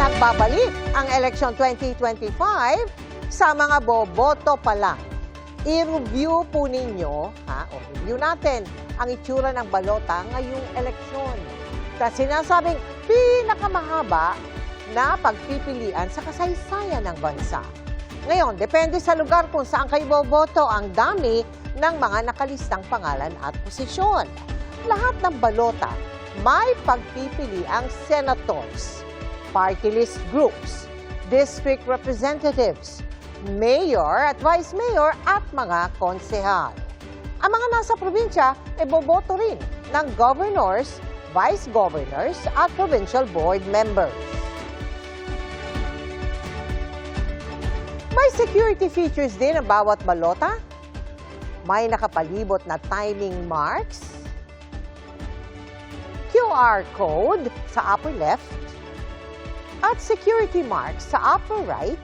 Nagbabalik ang eleksyon 2025 sa mga boboto pa lang. I-review po ninyo, review natin ang itsura ng balota ngayong eleksyon. Sa sinasabing pinakamahaba na pagpipilian sa kasaysayan ng bansa. Ngayon, depende sa lugar kung saan kayo boboto ang dami ng mga nakalistang pangalan at posisyon. Lahat ng balota may pagpipili ang senators, party list groups, district representatives, mayor at vice mayor at mga konsehal. Ang mga nasa probinsya ay boboto rin ng governors, vice governors at provincial board members. May security features din ang bawat balota. May nakapalibot na timing marks, QR code sa upper left, at security marks sa upper right,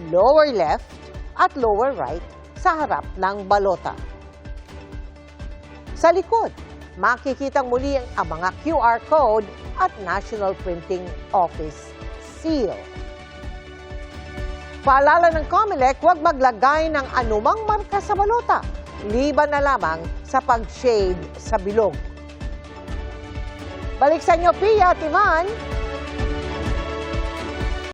lower left, at lower right sa harap ng balota. Sa likod, makikitang muli ang mga QR code at National Printing Office seal. Paalala ng COMELEC, huwag maglagay ng anumang marka sa balota, liban na lamang sa pag-shade sa bilog. Balik sa inyo, Pia at Ivan.